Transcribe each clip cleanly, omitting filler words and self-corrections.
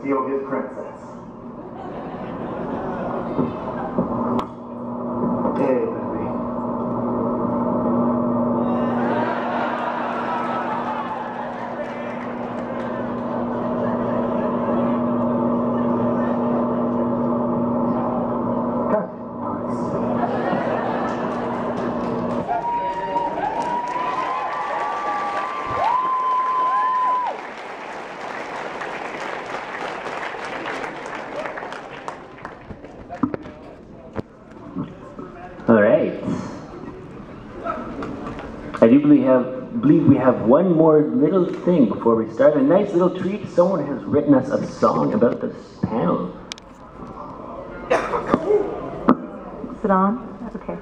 steal his princess. Hey, baby. All right. I do believe we have one more little thing before we start. A nice little treat. Someone has written us a song about this panel. Is it on? Okay.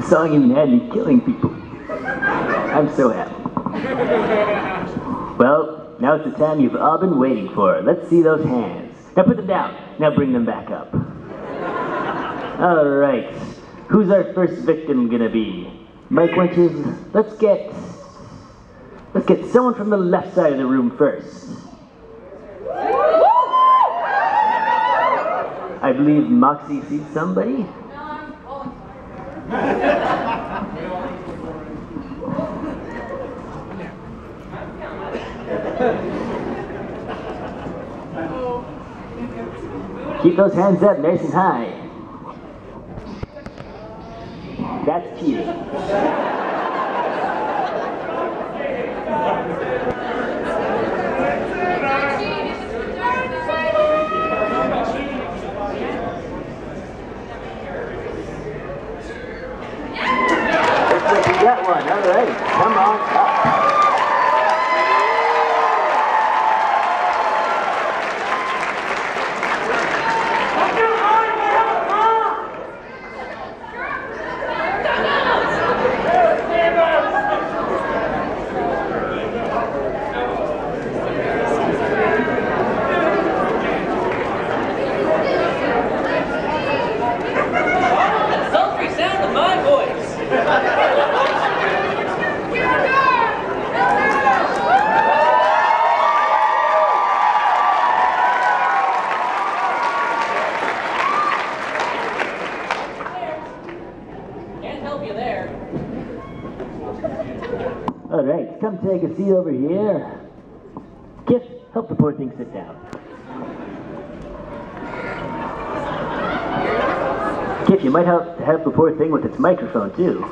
song even had me killing people. I'm so happy. Well, now it's the time you've all been waiting for. Let's see those hands. Now put them down. Now bring them back up. All right. Who's our first victim gonna be? Mike Wenches, let's get someone from the left side of the room first. I believe Moxie sees somebody. Keep those hands up nice and high. That's cheating. You got one, all right. Come on up. Sultry sound of my voice. Can't help you there. All right, come take a seat over here. Kip, help the poor thing sit down. Kip, you might help the poor thing with its microphone too.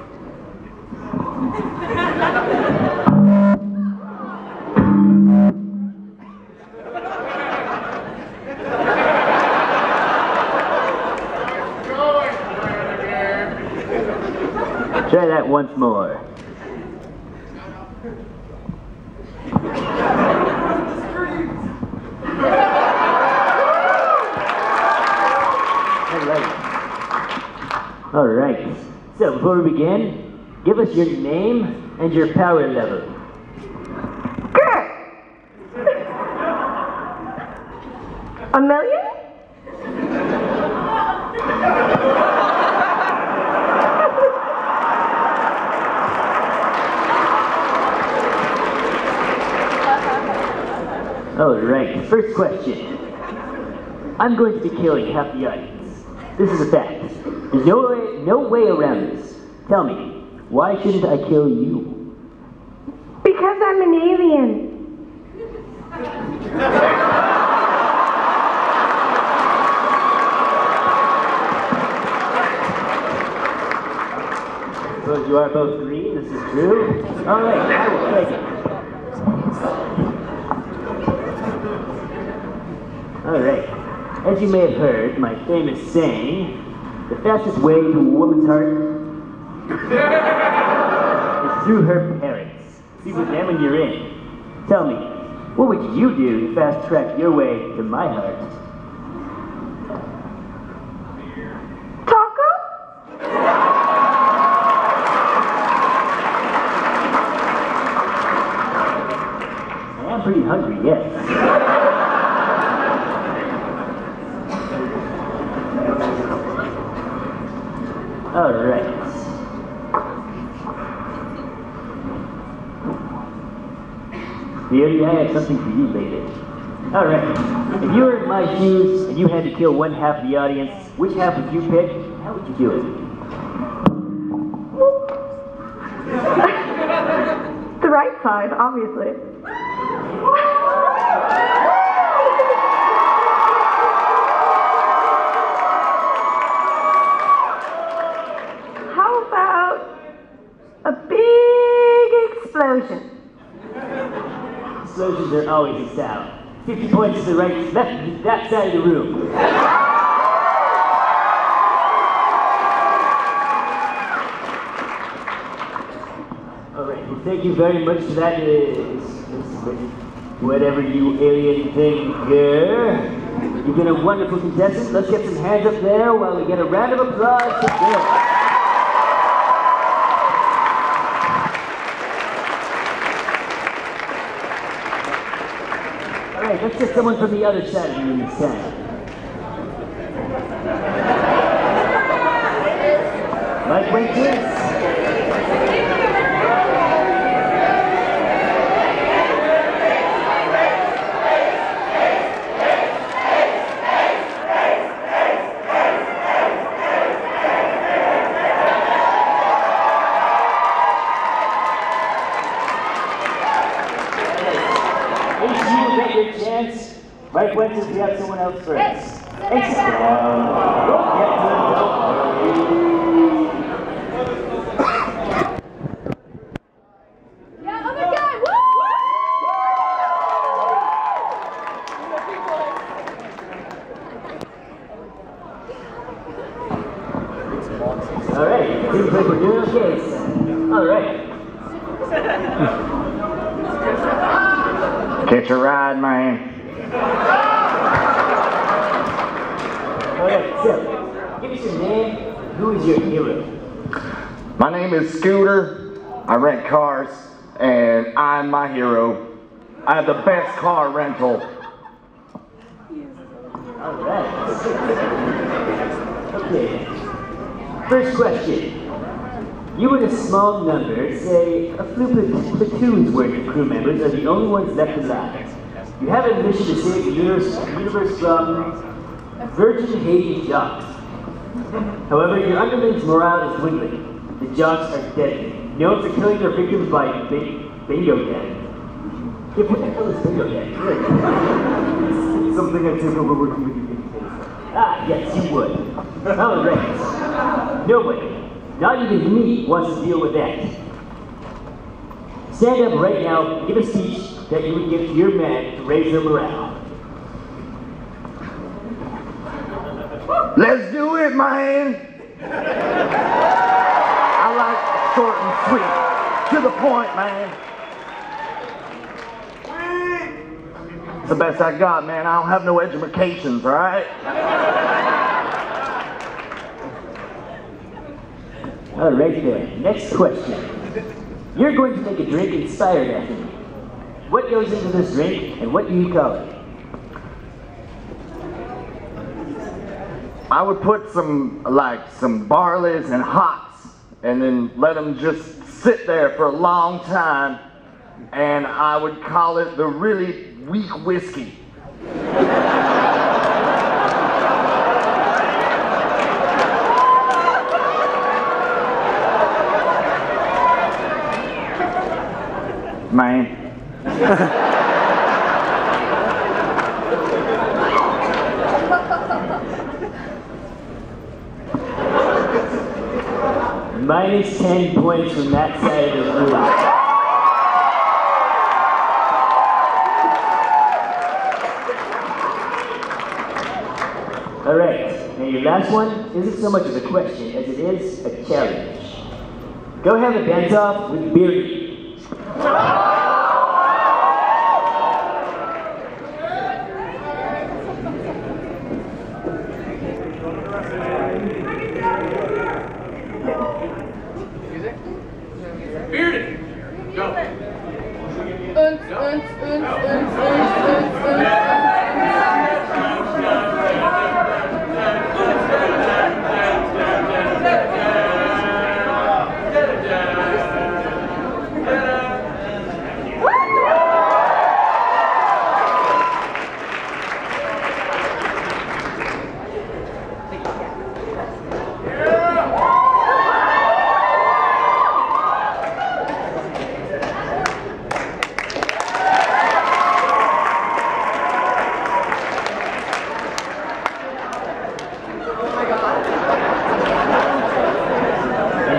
Try that once more. All right. So before we begin, give us your name and your power level. A million? All right. First question. I'm going to be killing half the audience. This is a fact. There's no way around this. Tell me, why shouldn't I kill you? Because I'm an alien. Suppose you are both green, this is true. All right, I will take it. All right, as you may have heard, my famous saying, the fastest way to a woman's heart is through her parents. See with them when you're in. Tell me, what would you do to fast track your way to my heart? Taco? I'm pretty hungry, yes. All right. Beauty, I have something for you later. All right. If you were in my shoes and you had to kill one half of the audience, which half would you pick? How would you do it? The right side, obviously. How about a big explosion? Explosions are always a sound. 50 points to the right, left, that side of the room. All right, well, thank you very much for that. Whatever you alien thing here. You've been a wonderful contestant. Let's get some hands up there while we get a round of applause for Bill. Alright, let's get someone from the other side of the room this time. Mike Winters. Mike Winters, we have someone else first. Thanks, Yeah, other guy, woo! Alright, seems like we're doing okay. Alright. Catch a ride, man. Alright, so, give us your name. Who is your hero? My name is Scooter. I rent cars, and I'm my hero. I have the best car rental. Alright. Okay. First question. You and a small number, say a platoon's worth of crew members, are the only ones left alive. You have a mission to save the universe from virgin Hades jocks. However, your underlings' morale is dwindling. The jocks are deadly, known for killing their victims by bingo gang. Yeah, what the hell is bingo gang? It's something I take over working with you. Ah, yes, you would. Alright. Nobody, not even me, wants to deal with that. Stand up right now and give a speech that you would give to your men to raise their morale. Let's do it, man! I like short and sweet. To the point, man. It's the best I got, man. I don't have no educations, alright? Alright then, next question. You're going to make a drink inspired after me. What goes into this drink and what do you call it? I would put some barleys and hops and then let them just sit there for a long time, and I would call it the really weak whiskey. Man. Minus 10 points from that side of the room. Alright, now your last one isn't so much of a question as it is a challenge. Go have a dance-off with Beardy. Bearded! Go!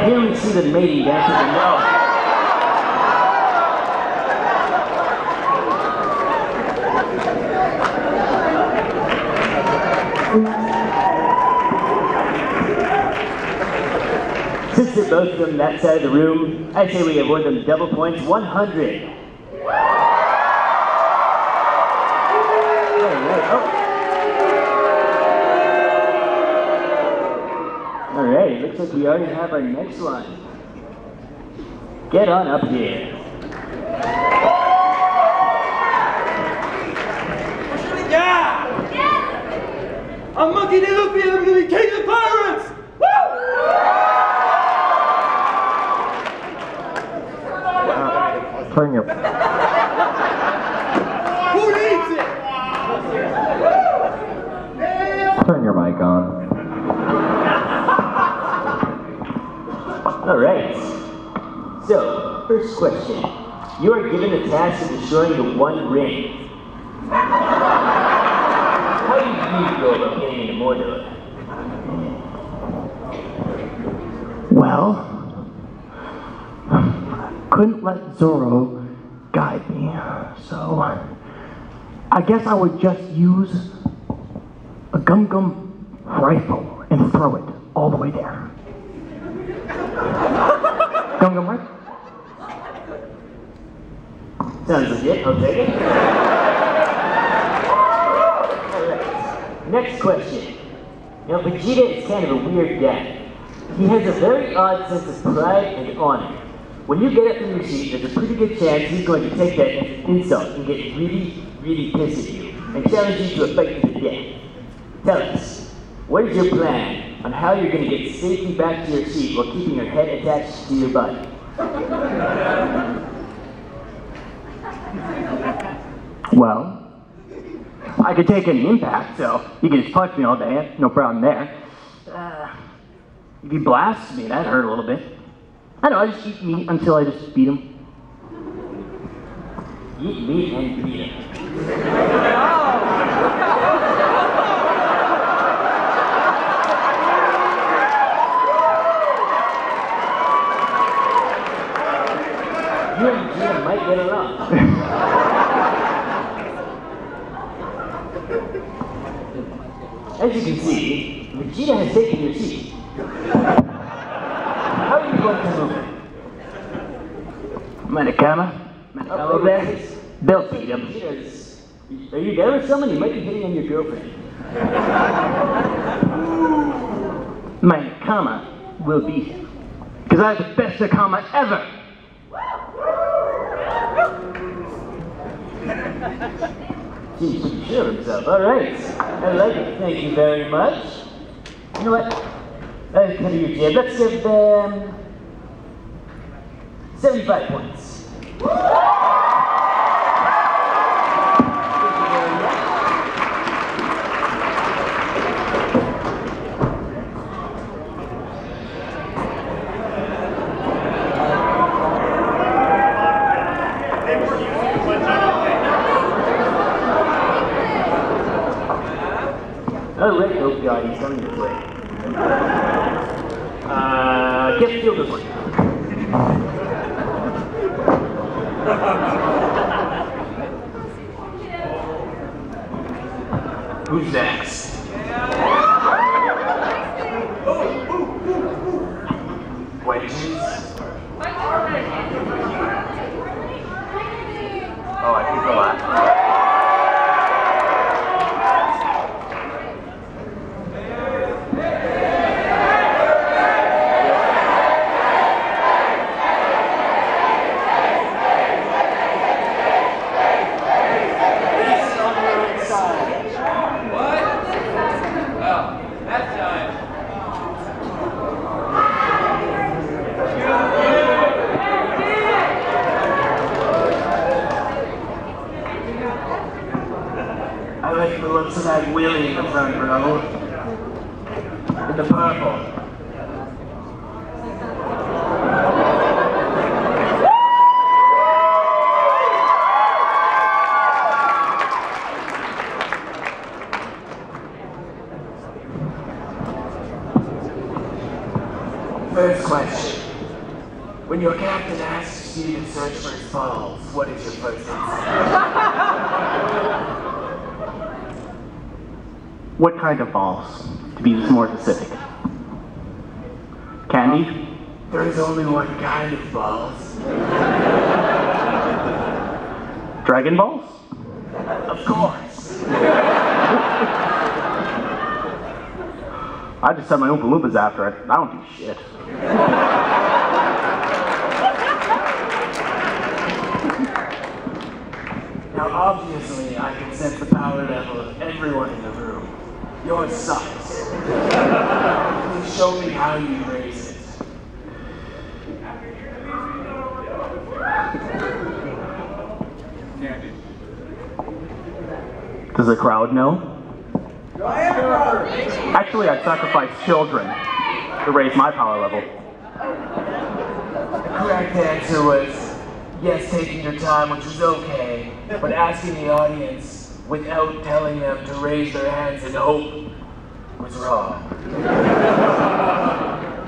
Here we see the mating dance of the no. Since they're both from that side of the room, I say we award them double points, 100. Alright, looks like we already have our next one. Get on up here. I'm Monkey D. Luffy and I'm gonna be king of the pirates! Woo! Turn your... Who needs it? Turn your mic on. Alright. So, first question. You are given the task of destroying the One Ring. How do you go about getting into Mordor? Well, couldn't let Zoro guide me, so I guess I would just use a gum rifle and throw it all the way there. Gum rifle? Sounds legit, I'll take it. Alright, next question. Now, Vegeta is kind of a weird guy. He has a very odd sense of pride and honor. When you get up from your seat, there's a pretty good chance he's going to take that as an insult and get really, really pissed at you and challenge you to a fight to the death. Tell us, what is your plan on how you're going to get safely back to your seat while keeping your head attached to your body? Well, I could take any impact, so you can just punch me all day, no problem there. If he blasts me, that'd hurt a little bit. I know, I just eat meat until I just beat him. Eat meat and beat him. You and Vegeta might get along. As you can see, Vegeta has taken your seat. How are you going to move it? Manakama? Over there? They'll beat him. Are you there with someone? You might be hitting on your girlfriend. Manakama will beat him. Because I have the best Nakama ever! Seems pretty sure of himself. Alright. I like it. Thank you very much. You know what? I'll cut your jib. Let's give them 75 points. Alright, oh god, he's coming this way. Get field this way. Who's next? White cheese? Oh, I can go last. I like the looks of that wheelie in the front row. In the purple. First question. When your captain asks you to search for his balls, what is your first instinct? What kind of balls? To be more specific. Candy? There is only one kind of balls. Dragon balls? Of course. I just set my Oompa Loompas after it. I don't do shit. Now obviously I can sense the power level of everyone in the room. Yours sucks. Please show me how you raise it. Does the crowd know? Actually, I'd sacrifice children to raise my power level. The correct answer was yes, taking your time, which was okay, but asking the audience without telling them to raise their hands in hope was wrong.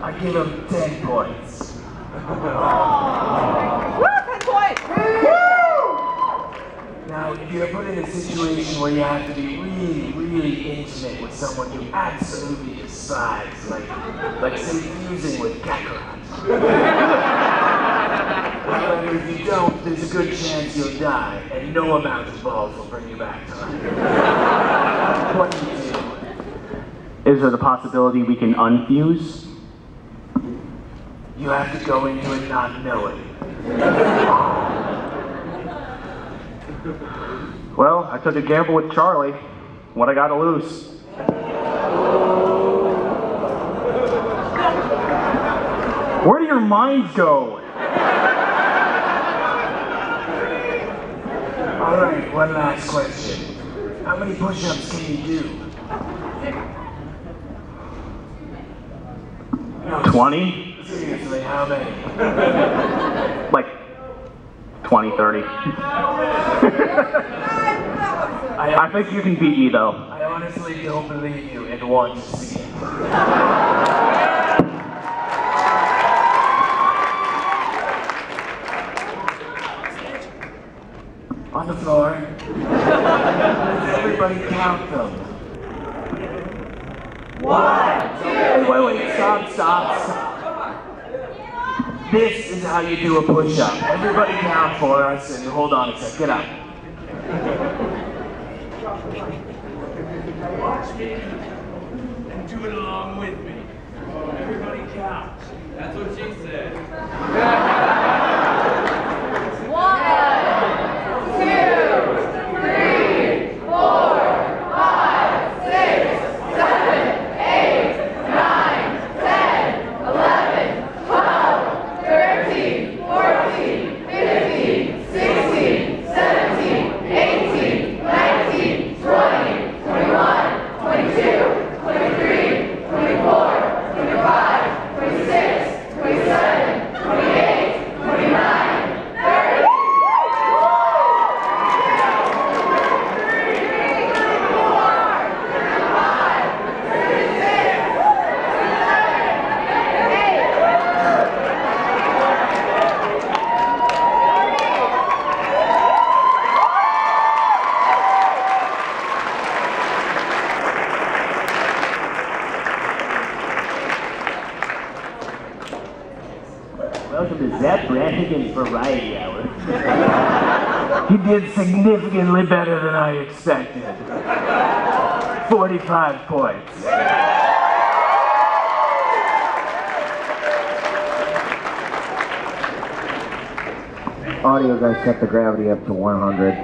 I give them 10 points. Woo, 10 points! Now, if you're put in a situation where you have to be really, really intimate with someone you absolutely despise, like say fusing with Sakura-con. However, if you don't, there's a good chance you'll die, and no amount of balls will bring you back to life. What do you do? Is there the possibility we can unfuse? You have to go into it not knowing. Well, I took a gamble with Charlie. What I gotta lose? Where do your minds go? Alright, one last question. How many push-ups can you do? No, 20? seriously, how many? Like 20, 30. I think you can beat me though. I honestly don't believe you and want to see it. On the floor. Does everybody count them? 1, 2. Wait, stop. This is how you do a push-up. Everybody count for us and hold on a sec. Get up. Watch me and do it along with me. Everybody count. That's what she said. 1, 2, 3, 4, 5, 6, 7, 8, 9, 10, 11, 12, 13, 14, 15, 16, 17, 18, 19, 20, 21, 22, 23, 24, 25, 26, 27, 28, 29, 30. Welcome to Zapp Brannigan's Variety Hour. He did significantly better than I expected. 45 points. Audio guys set the gravity up to 100.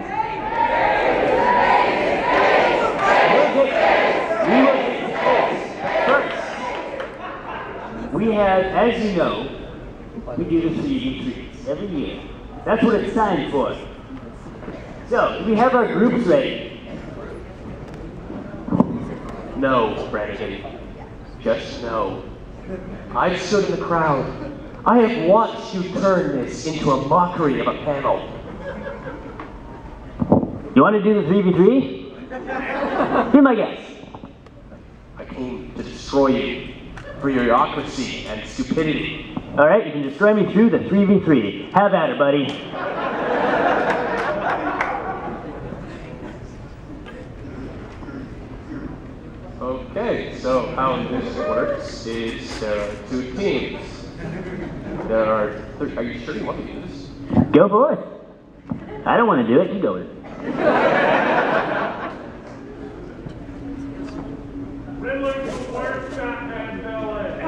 We have, as you know, we do the 3v3s every year. That's what it's time for. So, do we have our groups ready? No, Brannigan. Just no. I've stood in the crowd. I have watched you turn this into a mockery of a panel. You want to do the 3v3? Be my guest. I came to destroy you for your bureaucracy and stupidity. All right, you can destroy me through the 3v3. Have at it, buddy. Okay, so how this works is there are 2 teams. There are you sure you want to do this? Go for it. I don't want to do it. You go with it. Riddler's the worst Batman villain.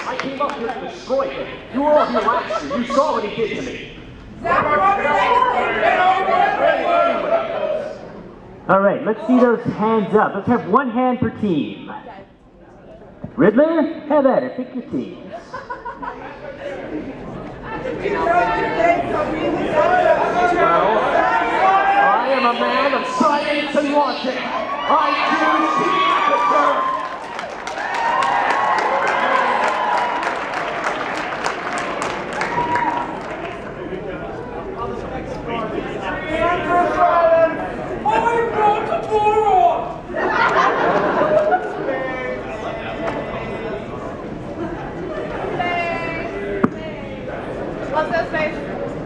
I came up here to destroy him. You were all here last year. You saw what he did to me. Zapp Brannigan! All right, let's see those hands up. Let's have one hand per team. Riddler, have at it. Pick your teams. Well, I am a man of science and logic. I choose the aperture.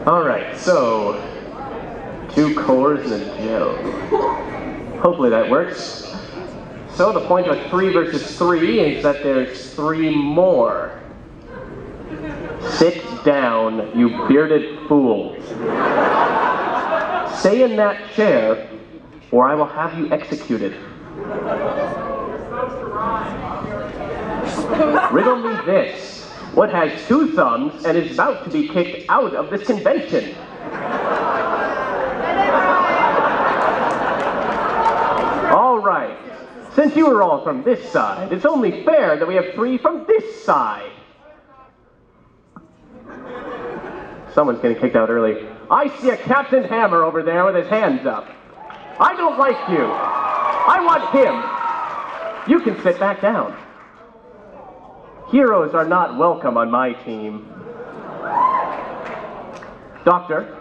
All right, so 2 cores and a gel. Hopefully that works. So the point of 3 versus 3 is that there's 3 more. Sit down, you bearded fool. Stay in that chair, or I will have you executed. Riddle me this. What has 2 thumbs and is about to be kicked out of this convention? All right. Since you are all from this side, it's only fair that we have 3 from this side. Someone's getting kicked out early. I see a Captain Hammer over there with his hands up. I don't like you. I want him. You can sit back down. Heroes are not welcome on my team. Doctor,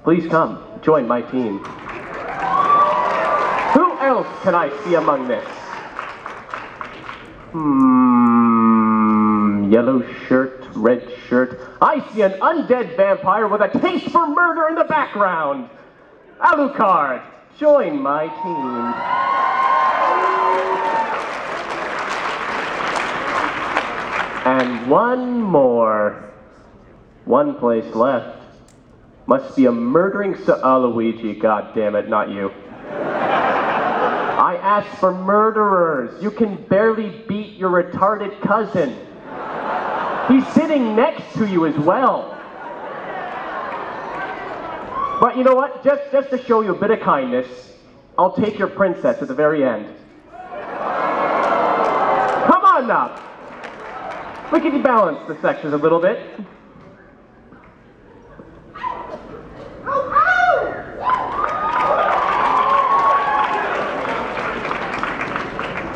please come, join my team. Who else can I see among this? Yellow shirt, red shirt. I see an undead vampire with a taste for murder in the background. Alucard, join my team. And one more. One place left. Must be a murdering Luigi, goddammit, not you. I asked for murderers. You can barely beat your retarded cousin. He's sitting next to you as well. But you know what? Just to show you a bit of kindness, I'll take your princess at the very end. Come on now. We can balance the sections a little bit.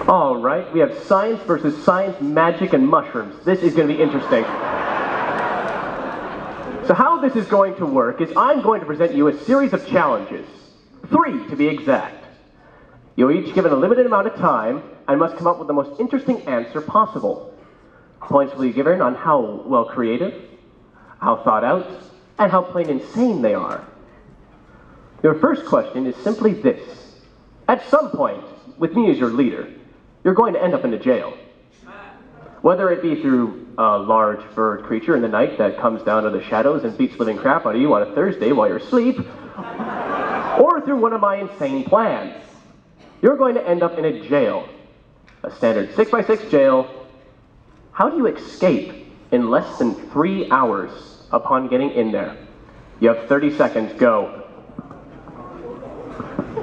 All right, we have science versus science, magic, and mushrooms. This is going to be interesting. So how this is going to work is I'm going to present you a series of challenges. 3 to be exact. You're each given a limited amount of time and must come up with the most interesting answer possible. Points will be given on how well creative, how thought out, and how plain insane they are. Your first question is simply this. At some point, with me as your leader, you're going to end up in a jail. Whether it be through a large furred creature in the night that comes down to the shadows and beats living crap out of you on a Thursday while you're asleep, or through one of my insane plans. You're going to end up in a jail. A standard 6x6 jail. How do you escape in less than 3 hours upon getting in there? You have 30 seconds, go.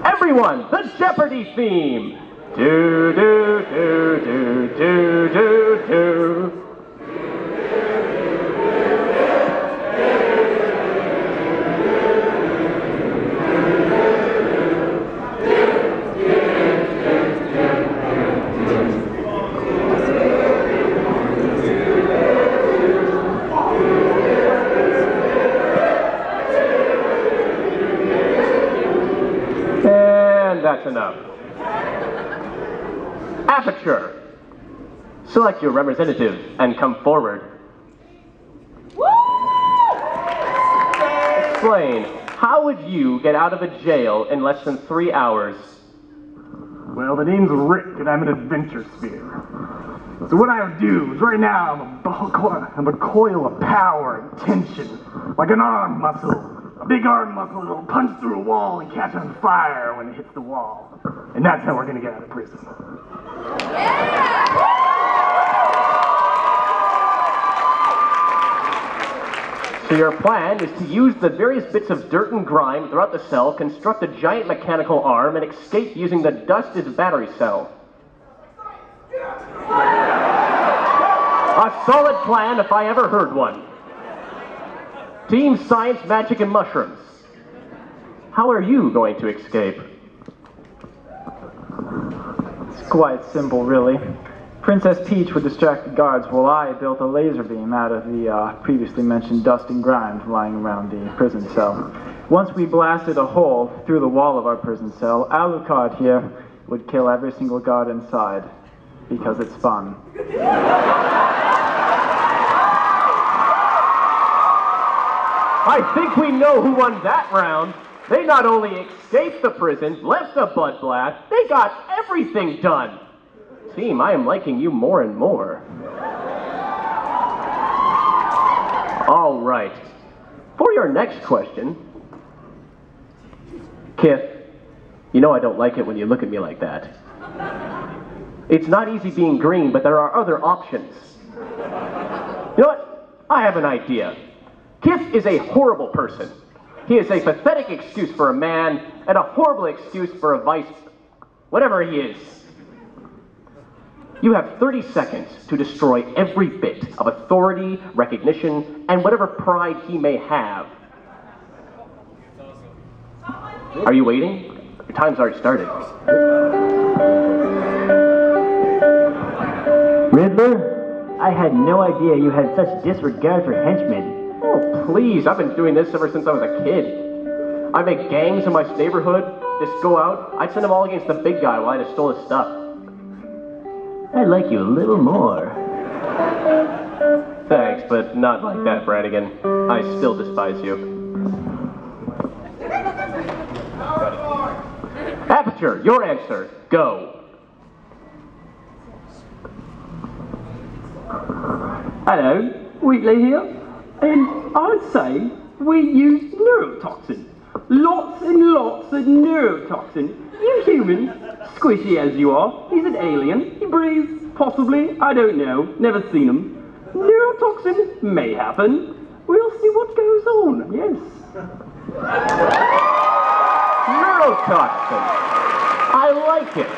Everyone, the Jeopardy theme! Do, do, do, do, do, do, do. And that's enough. Aperture. Select your representative and come forward. Explain, how would you get out of a jail in less than 3 hours? Well, the name's Rick, and I'm an adventure sphere. So what I would do is right now, I'm a coil of power and tension, like an arm muscle. A big arm muscle that'll punch through a wall and catch on fire when it hits the wall. And that's how we're gonna get out of prison. So your plan is to use the various bits of dirt and grime throughout the cell, construct a giant mechanical arm, and escape using the dust as a battery cell. A solid plan if I ever heard one. Team Science, Magic, and Mushrooms. How are you going to escape? It's quite simple, really. Princess Peach would distract the guards while I built a laser beam out of the previously mentioned dust and grime lying around the prison cell. Once we blasted a hole through the wall of our prison cell, Alucard here would kill every single guard inside, because it's fun. I think we know who won that round. They not only escaped the prison, left a blood blast, they got everything done. Team, I am liking you more and more. All right. For your next question, Kith, you know I don't like it when you look at me like that. It's not easy being green, but there are other options. You know what? I have an idea. Kith is a horrible person. He is a pathetic excuse for a man, and a horrible excuse for a vice... whatever he is. You have 30 seconds to destroy every bit of authority, recognition, and whatever pride he may have. Are you waiting? Your time's already started. Riddler, I had no idea you had such disregard for henchmen. Oh, please, I've been doing this ever since I was a kid. I make gangs in my neighborhood, just go out, I'd send them all against the big guy while I just stole his stuff. I'd like you a little more. Thanks, but not like that, Brannigan. I still despise you. Aperture, your answer. Go. Hello, Wheatley here. And I'd say we use neurotoxin. Lots and lots of neurotoxin. You humans, squishy as you are, he's an alien. He breathes, possibly, I don't know, never seen him. Neurotoxin may happen. We'll see what goes on, yes. Neurotoxin. I like it.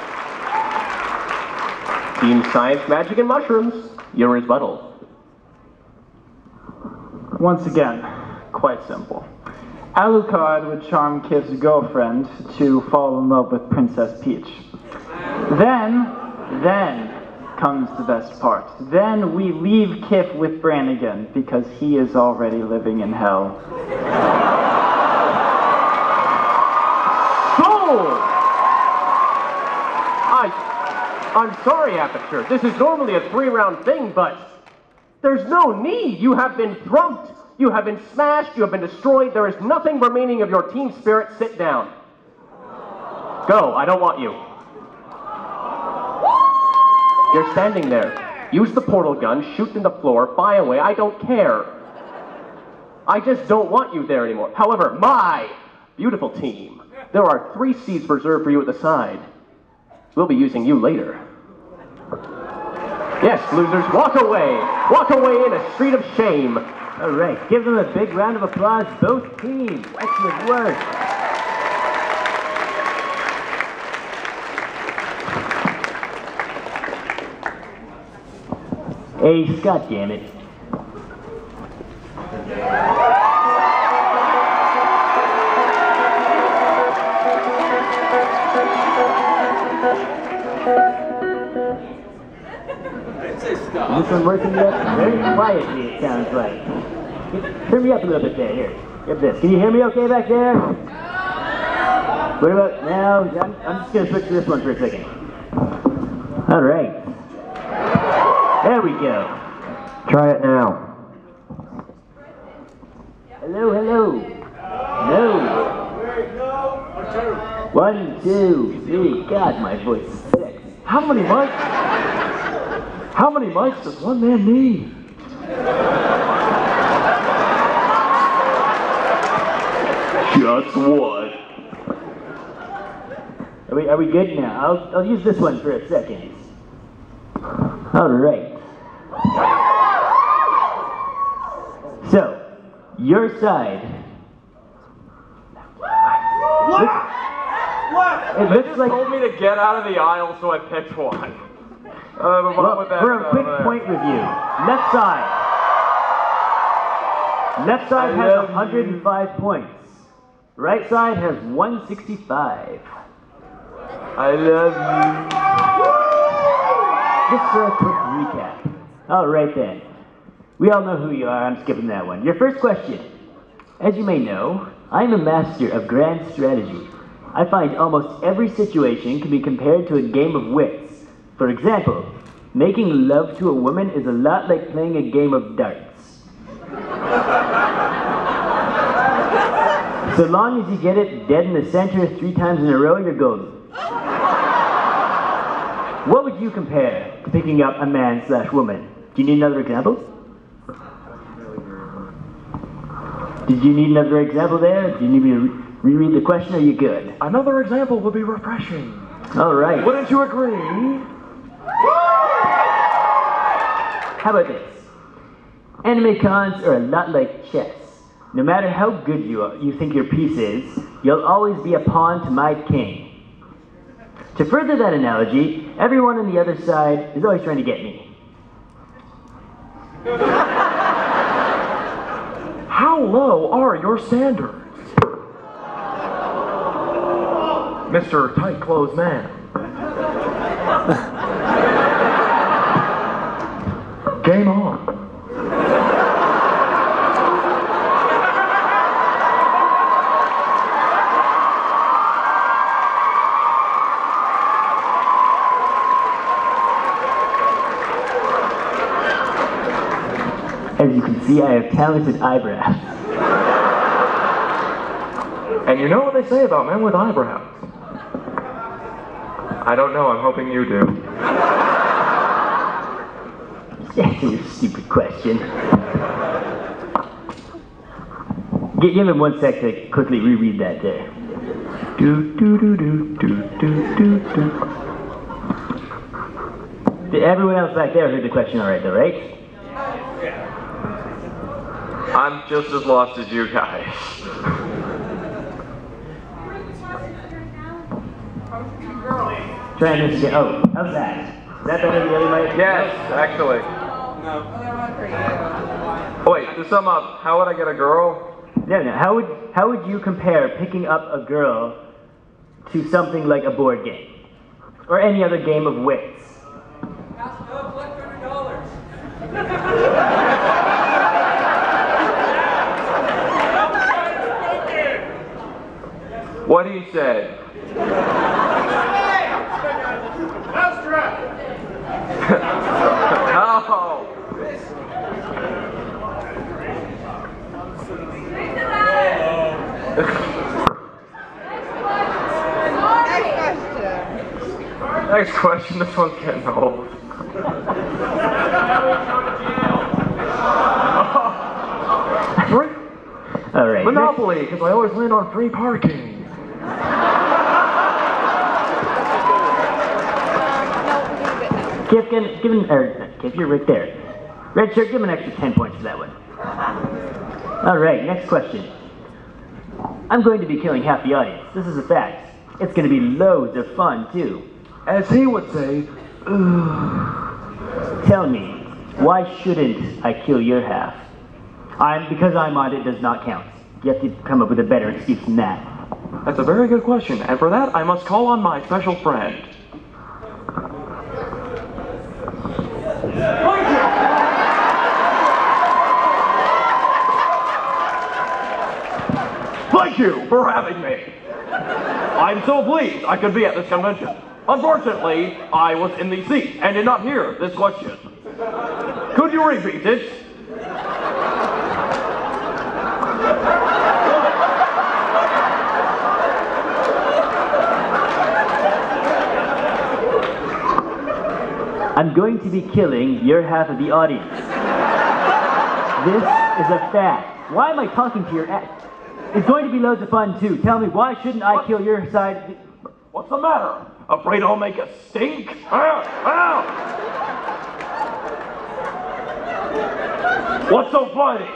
Team Science, Magic, and Mushrooms, your rebuttal. Once again, quite simple. Alucard would charm Kith's girlfriend to fall in love with Princess Peach. Then comes the best part. Then we leave Kith with Brannigan because he is already living in hell. Sold! I'm sorry, Aperture. This is normally a 3-round thing, but there's no need. You have been thrumped. You have been smashed. You have been destroyed. There is nothing remaining of your team spirit. Sit down. Go. I don't want you. You're standing there. Use the portal gun, shoot in the floor, fly away. I don't care. I just don't want you there anymore. However, my beautiful team, there are 3 seats reserved for you at the side. We'll be using you later. Yes, losers, walk away. Walk away in a street of shame. All right, give them a big round of applause, both teams. Excellent work. Hey, Scott, damn it. Is this one working yet? Very quietly, it sounds like. Turn me up a little bit there. Here, get this. Can you hear me okay back there? What about now? I'm just going to switch to this one for a second. All right. There we go. Try it now. Hello, hello. No. 1, 2, 3. God, my voice is sick. How many mics? How many mics does one man need? Just one. Are we good now? I'll use this one for a second. All right. So, your side. What? It looks like. Told me to get out of the aisle, so I picked one. Well, for a quick point review, left side. Left side has 105 points. Right side has 165. I love you. Just for a quick recap. All right then. We all know who you are. I'm skipping that one. Your first question. As you may know, I'm a master of grand strategy. I find almost every situation can be compared to a game of wits. For example, making love to a woman is a lot like playing a game of darts. So long as you get it dead in the center 3 times in a row, you're golden. What would you compare to picking up a man/woman? Do you need another example? Did you need another example there? Do you need me to reread the question, or are you good? Another example would be refreshing. All right. Wouldn't you agree? How about this? Anime cons are a lot like chess. No matter how good you think your piece is, you'll always be a pawn to my king. To further that analogy, everyone on the other side is always trying to get me. How low are your standards? Mr. Tight Clothes Man. Game on. As you can see, I have talented eyebrows. And you know what they say about men with eyebrows? I don't know, I'm hoping you do. Answer your stupid question. Give him 1 sec to quickly reread that there. Everyone else back there heard the question all right, though, right? I'm just as lost as you guys. Try this again. Oh, how's that? Is that better than the other mic? Yes, actually. Oh, wait, to sum up, how would I get a girl? No. How would you compare picking up a girl to something like a board game? Or any other game of wits? What he said. No. Next question. This one's getting old. All right. Monopoly, because I always land on free parking. Kip, you're right there. Red shirt, give him an extra 10 points for that one. All right, next question. I'm going to be killing half the audience. This is a fact. It's going to be loads of fun, too. As he would say, Tell me, why shouldn't I kill your half? Because I'm on it does not count. You have to come up with a better excuse than that. That's a very good question, and for that I must call on my special friend. Thank you for having me. I'm so pleased I could be at this convention. Unfortunately, I was in the seat and did not hear this question. Could you repeat it? I'm going to be killing your half of the audience. This is a fact. Why am I talking to your ass? It's going to be loads of fun too. Tell me, why shouldn't I kill your side? What's the matter? Afraid I'll make a stink? What's so funny?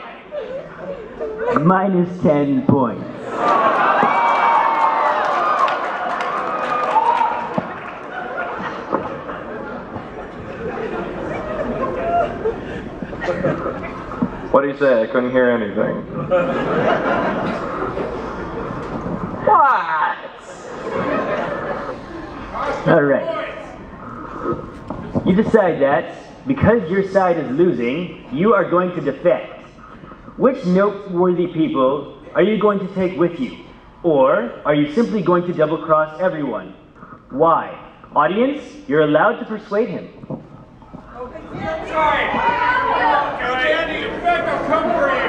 Minus 10 points. What do you say? I couldn't hear anything. What? All right. You decide that because your side is losing, you are going to defect. Which noteworthy people are you going to take with you? Or are you simply going to double-cross everyone? Why? Audience, you're allowed to persuade him. Sorry. Andy, in fact, I'll come for you.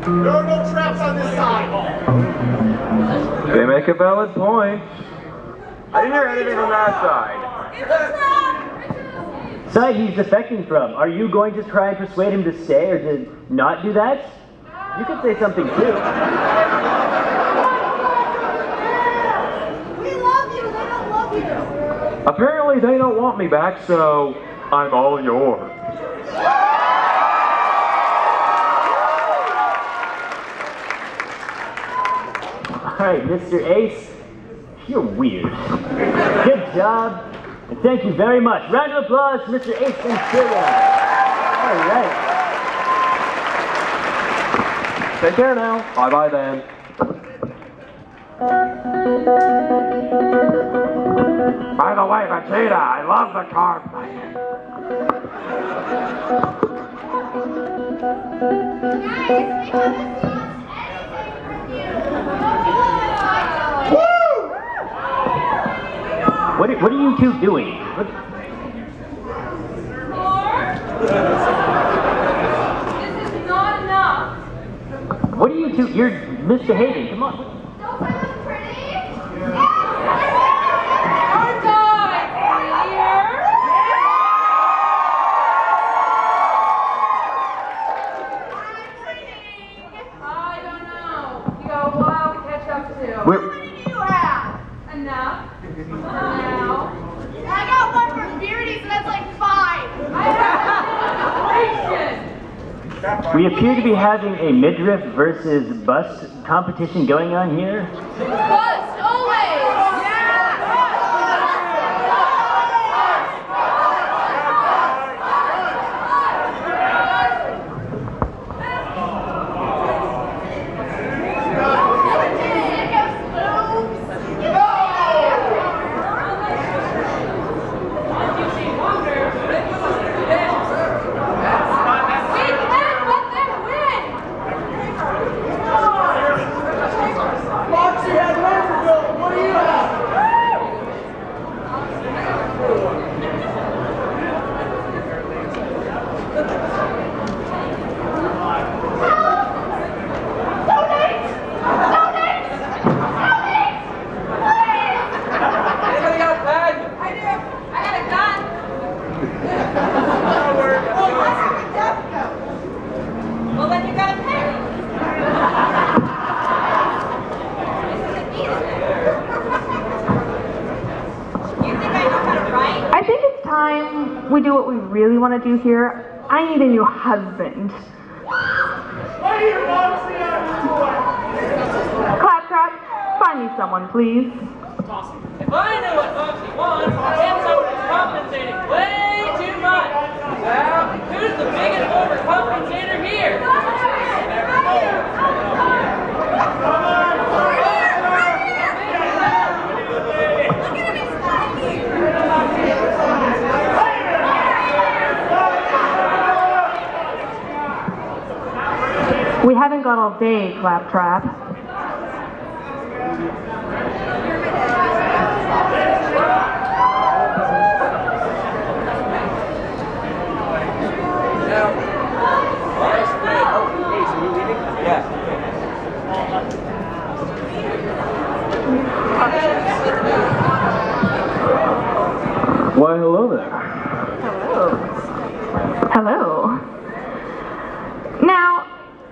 There are no traps on this side. They make a valid point. I didn't hear anything from that side. Side he's defecting from, are you going to try and persuade him to stay or to not do that? You could say something too. We love you, they don't love you. Apparently they don't want me back, so I'm all yours. Alright, Mr. Ace, you're weird. Good job, and thank you very much. Round of applause for Mr. Ace and Syria. Alright. Take care now. Bye-bye then. By the way, Vegeta, I love the card playing. What are you two doing? This is not enough. What are you two? You're misbehaving. Come on. Don't I look pretty? Our dog here. I don't know. You got a while to catch up to. How many do you have? Enough. Now. I got one from Beardy, so that's like 5. I have We appear to be having a midriff versus bust competition going on here. Bust, always! We do what we really want to do here. I need a new husband. Claptrap, find me someone, please. If I knew what Foxy wants, him overcompensating way too much. Well, who's the biggest overcompensator here? We haven't got all day, Claptrap. Why, hello there. Hello. Now,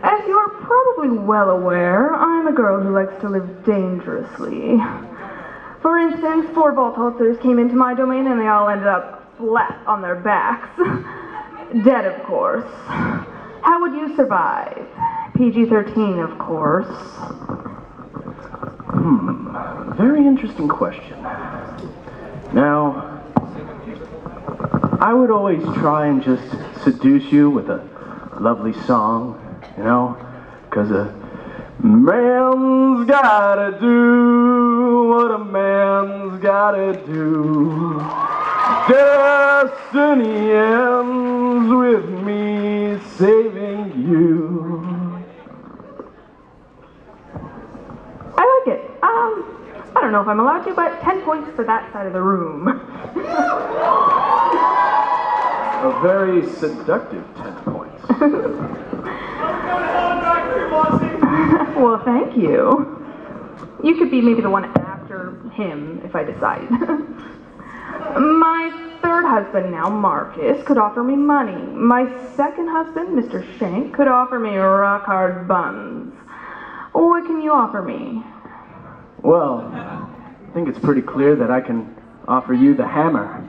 as you're probably well aware, I'm a girl who likes to live dangerously. For instance, 4 vault holsters came into my domain and they all ended up flat on their backs. Dead, of course. How would you survive? PG-13, of course. Very interesting question. Now, I would always try and just seduce you with a lovely song, you know, 'cause a man's gotta do what a man's gotta do. Destiny ends with me saving you. I like it. I don't know if I'm allowed to, but 10 points for that side of the room. A very seductive 10 points. Well, thank you. You could be maybe the one after him if I decide. My 3rd husband now, Marcus, could offer me money. My 2nd husband, Mr. Shank, could offer me rock-hard buns. What can you offer me? Well, I think it's pretty clear that I can offer you the hammer.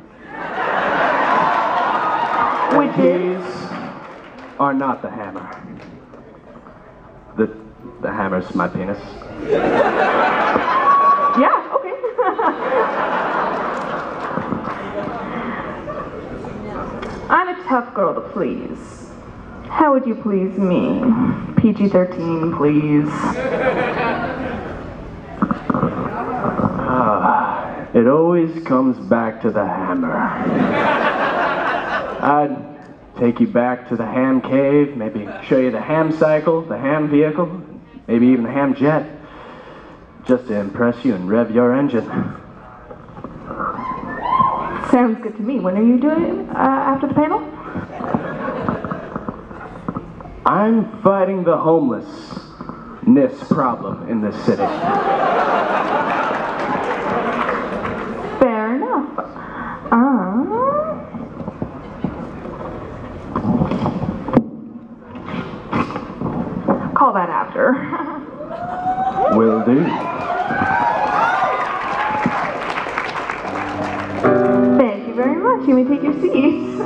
Which is? These are not the hammer. The hammer's my penis. Yeah, okay. I'm a tough girl to please. How would you please me? PG-13, please. It always comes back to the hammer. I'd take you back to the ham cave, maybe show you the ham cycle, the ham vehicle, maybe even the ham jet, just to impress you and rev your engine. Sounds good to me. When are you doing it? After the panel? I'm fighting the homelessness problem in this city. Fair enough. Call that after. Will do. Thank you very much. You may take your seats.